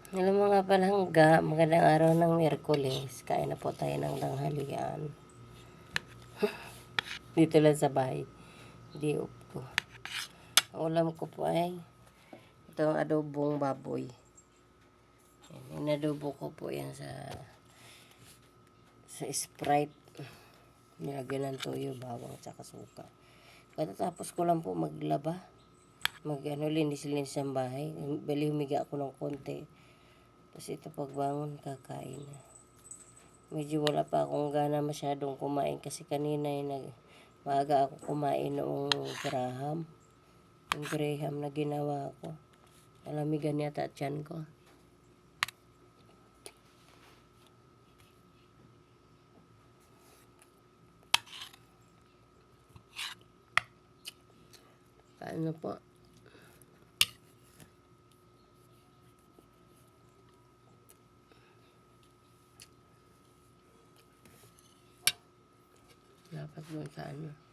Alam mo nga palangga, magandang araw ng Miyerkules. Kain na po tayo ng tanghalian. Dito lang sa bahay. Diop ko. Ang ulam ko po ay itong adobong baboy. Inadobo ko po yan sa Sprite. Nilagyan ng toyo, bawang, tsaka suka. Katapos ko lang po maglaba. Linis-linis ng bahay. Bali humiga ako ng konti. Tapos ito pagbangon, kakain na. Medyo wala pa akong gana masyadong kumain kasi kanina maaga ako kumain noong Graham. Yung Graham na ginawa ko. Alamigan yata at tiyan ko. Kain na po. Dapat doon sa ano.